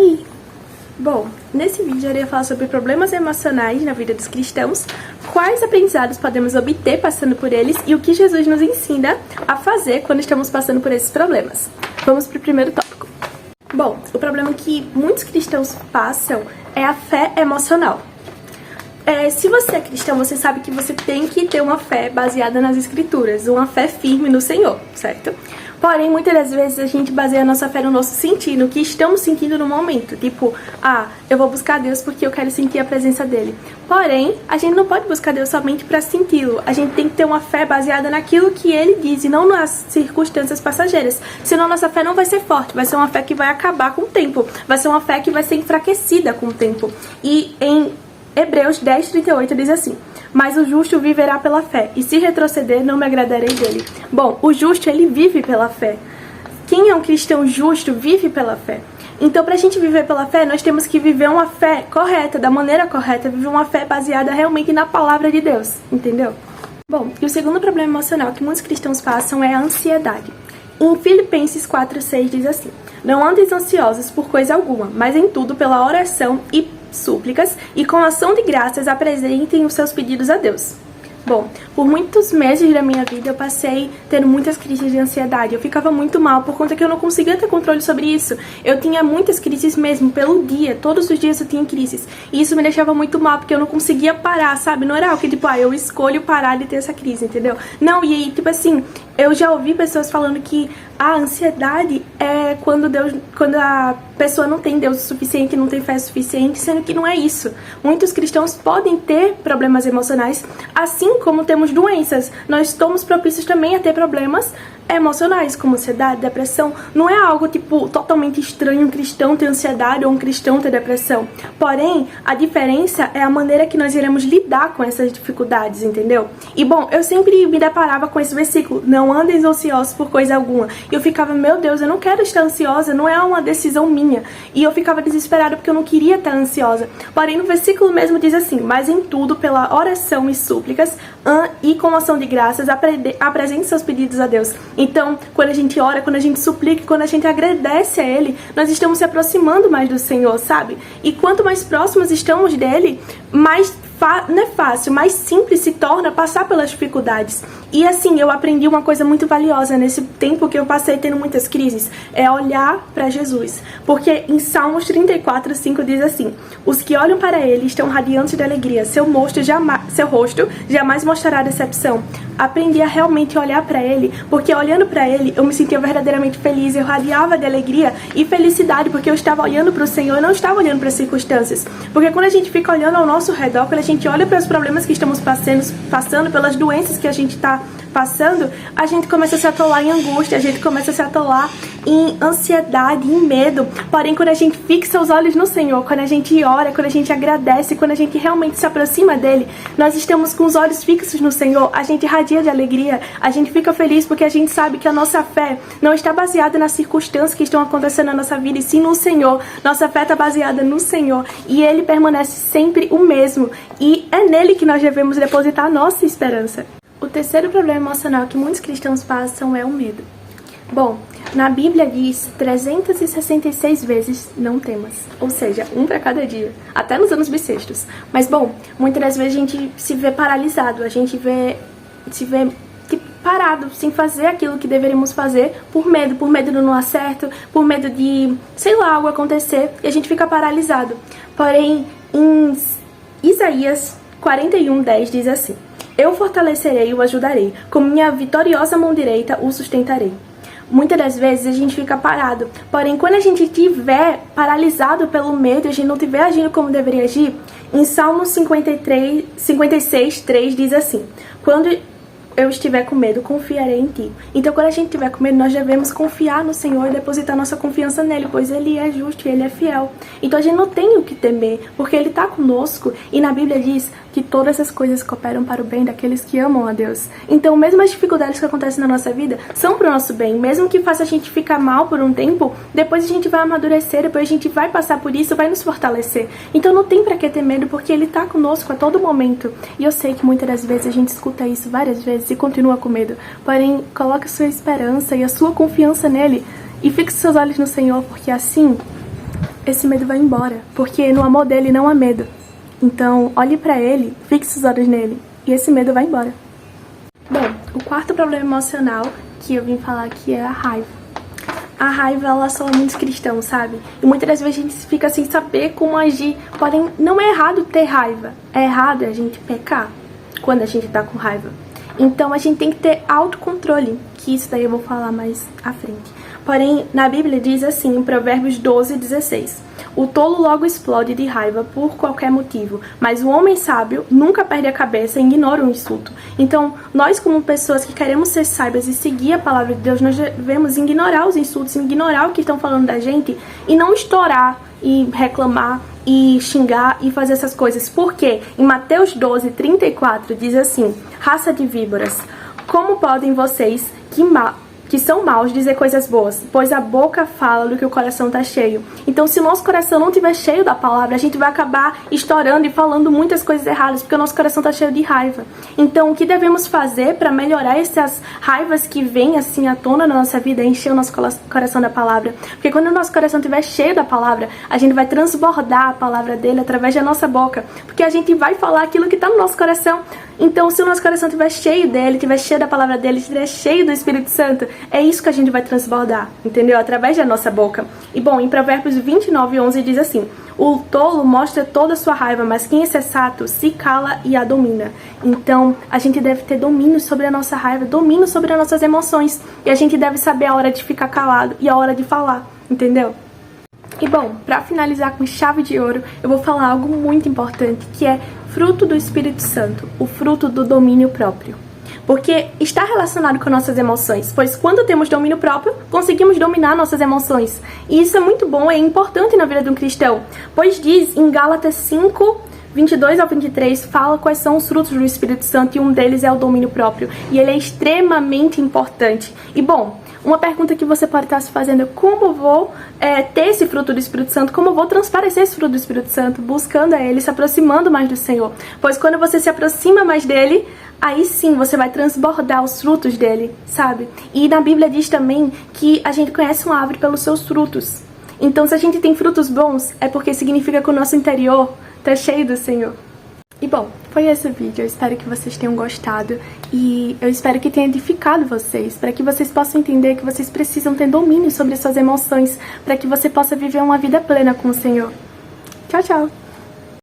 Oi! Bom, nesse vídeo eu irei falar sobre problemas emocionais na vida dos cristãos, quais aprendizados podemos obter passando por eles e o que Jesus nos ensina a fazer quando estamos passando por esses problemas. Vamos para o primeiro tópico. Bom, o problema que muitos cristãos passam é a fé emocional. Se você é cristão, você sabe que você tem que ter uma fé baseada nas escrituras, uma fé firme no Senhor, certo? Porém, muitas das vezes a gente baseia a nossa fé no nosso sentir, no que estamos sentindo no momento. Tipo, eu vou buscar Deus porque eu quero sentir a presença dele. Porém, a gente não pode buscar Deus somente para senti-lo. A gente tem que ter uma fé baseada naquilo que ele diz e não nas circunstâncias passageiras. Senão nossa fé não vai ser forte, vai ser uma fé que vai acabar com o tempo. Vai ser uma fé que vai ser enfraquecida com o tempo. E em Hebreus 10:38 diz assim: mas o justo viverá pela fé, e se retroceder, não me agradarei dele. Bom, o justo, ele vive pela fé. Quem é um cristão justo, vive pela fé. Então, pra gente viver pela fé, nós temos que viver uma fé correta, da maneira correta, viver uma fé baseada realmente na palavra de Deus, entendeu? Bom, e o segundo problema emocional que muitos cristãos passam é a ansiedade. Em Filipenses 4:6 diz assim: não andeis ansiosos por coisa alguma, mas em tudo pela oração e súplicas e com ação de graças apresentem os seus pedidos a Deus. Bom, por muitos meses da minha vida eu passei tendo muitas crises de ansiedade. Eu ficava muito mal por conta que eu não conseguia ter controle sobre isso. Eu tinha muitas crises mesmo, pelo dia, todos os dias eu tinha crises. E isso me deixava muito mal porque eu não conseguia parar, sabe? Não era algo que tipo, eu escolho parar de ter essa crise, entendeu? Não, e aí, tipo assim, eu já ouvi pessoas falando que a ansiedade é quando a pessoa não tem Deus o suficiente, não tem fé suficiente, sendo que não é isso. Muitos cristãos podem ter problemas emocionais, assim como temos doenças. Nós estamos propícios também a ter problemas emocionais, como ansiedade, depressão. Não é algo, tipo, totalmente estranho um cristão ter ansiedade ou um cristão ter depressão. Porém, a diferença é a maneira que nós iremos lidar com essas dificuldades, entendeu? E, bom, eu sempre me deparava com esse versículo: não andeis ansiosos por coisa alguma. E eu ficava, meu Deus, eu não quero estar ansiosa, não é uma decisão minha. E eu ficava desesperada porque eu não queria estar ansiosa. Porém, no versículo mesmo diz assim: mas em tudo, pela oração e súplicas e com ação de graças, apresente seus pedidos a Deus. Então, quando a gente ora, quando a gente suplica, quando a gente agradece a Ele, nós estamos se aproximando mais do Senhor, sabe? E quanto mais próximos estamos dEle, mais não é fácil, mais simples se torna passar pelas dificuldades. E assim, eu aprendi uma coisa muito valiosa nesse tempo que eu passei tendo muitas crises, é olhar para Jesus. Porque em Salmos 34:5 diz assim: os que olham para Ele estão radiantes de alegria, seu rosto jamais mostrará decepção. Aprendi a realmente olhar para Ele, porque olhando para Ele, eu me sentia verdadeiramente feliz, eu radiava de alegria e felicidade, porque eu estava olhando para o Senhor, eu não estava olhando para as circunstâncias. Porque quando a gente fica olhando ao nosso redor, quando a gente olha para os problemas que estamos passando, pelas doenças que a gente está passando, a gente começa a se atolar em angústia, a gente começa a se atolar em ansiedade, em medo. Porém, quando a gente fixa os olhos no Senhor, quando a gente ora, quando a gente agradece, quando a gente realmente se aproxima dEle, nós estamos com os olhos fixos no Senhor, a gente irradia de alegria, a gente fica feliz porque a gente sabe que a nossa fé não está baseada nas circunstâncias que estão acontecendo na nossa vida, e sim no Senhor. Nossa fé está baseada no Senhor e Ele permanece sempre o mesmo, e é nele que nós devemos depositar a nossa esperança. O terceiro problema emocional que muitos cristãos passam é o medo. Bom, na Bíblia diz 366 vezes não temas, ou seja, um para cada dia, até nos anos bissextos. Mas bom, muitas das vezes a gente se vê paralisado, a gente se vê tipo, parado, sem fazer aquilo que deveríamos fazer por medo do não acerto, por medo de, sei lá, algo acontecer, e a gente fica paralisado. Porém, em Isaías 41:10 diz assim: eu fortalecerei e o ajudarei, com minha vitoriosa mão direita o sustentarei. Muitas das vezes a gente fica parado, porém quando a gente estiver paralisado pelo medo, a gente não estiver agindo como deveria agir, em Salmo 56:3 diz assim: quando eu estiver com medo, confiarei em ti. Então, quando a gente estiver com medo, nós devemos confiar no Senhor e depositar nossa confiança nele, pois Ele é justo e Ele é fiel. Então, a gente não tem o que temer, porque Ele está conosco. E na Bíblia diz que todas as coisas cooperam para o bem daqueles que amam a Deus. Então, mesmo as dificuldades que acontecem na nossa vida são para o nosso bem. Mesmo que faça a gente ficar mal por um tempo, depois a gente vai amadurecer, depois a gente vai passar por isso, vai nos fortalecer. Então, não tem para que ter medo, porque Ele está conosco a todo momento. E eu sei que muitas das vezes a gente escuta isso várias vezes e continua com medo. Porém, coloque sua esperança e a sua confiança nele e fixe seus olhos no Senhor, porque assim esse medo vai embora, porque no amor dele não há medo. Então, olhe pra ele, fixe os olhos nele, e esse medo vai embora. Bom, o quarto problema emocional que eu vim falar aqui é a raiva. A raiva, ela assola muitos cristãos, sabe? E muitas das vezes a gente fica sem saber como agir. Porém, não é errado ter raiva. É errado a gente pecar quando a gente tá com raiva. Então, a gente tem que ter autocontrole, que isso daí eu vou falar mais à frente. Porém, na Bíblia diz assim, em Provérbios 12:16, o tolo logo explode de raiva por qualquer motivo, mas o homem sábio nunca perde a cabeça e ignora o insulto. Então, nós como pessoas que queremos ser sábias e seguir a palavra de Deus, nós devemos ignorar os insultos, ignorar o que estão falando da gente e não estourar e reclamar e xingar e fazer essas coisas. Porque em Mateus 12:34 diz assim, raça de víboras, como podem vocês que são maus dizer coisas boas, pois a boca fala do que o coração está cheio. Então, se o nosso coração não estiver cheio da palavra, a gente vai acabar estourando e falando muitas coisas erradas, porque o nosso coração está cheio de raiva. Então, o que devemos fazer para melhorar essas raivas que vêm assim à tona na nossa vida é encher o nosso coração da palavra. Porque quando o nosso coração estiver cheio da palavra, a gente vai transbordar a palavra dele através da nossa boca, porque a gente vai falar aquilo que está no nosso coração. Então, se o nosso coração estiver cheio dele, estiver cheio da palavra dele, estiver cheio do Espírito Santo, é isso que a gente vai transbordar, entendeu? Através da nossa boca. E bom, em Provérbios 29:11 diz assim, o tolo mostra toda a sua raiva, mas quem é sensato se cala e a domina. Então, a gente deve ter domínio sobre a nossa raiva, domínio sobre as nossas emoções. E a gente deve saber a hora de ficar calado e a hora de falar, entendeu? E bom, pra finalizar com chave de ouro, eu vou falar algo muito importante, que é fruto do Espírito Santo, o fruto do domínio próprio. Porque está relacionado com nossas emoções, pois quando temos domínio próprio, conseguimos dominar nossas emoções. E isso é muito bom, é importante na vida de um cristão, pois diz em Gálatas 5:22-23, fala quais são os frutos do Espírito Santo e um deles é o domínio próprio. E ele é extremamente importante. E bom, uma pergunta que você pode estar se fazendo é como eu vou ter esse fruto do Espírito Santo, como eu vou transparecer esse fruto do Espírito Santo, buscando a ele, se aproximando mais do Senhor. Pois quando você se aproxima mais dele, aí sim você vai transbordar os frutos dele, sabe? E na Bíblia diz também que a gente conhece uma árvore pelos seus frutos. Então se a gente tem frutos bons, é porque significa que o nosso interior está cheio do Senhor. E bom, foi esse vídeo, eu espero que vocês tenham gostado e eu espero que tenha edificado vocês, para que vocês possam entender que vocês precisam ter domínio sobre suas emoções, para que você possa viver uma vida plena com o Senhor. Tchau, tchau!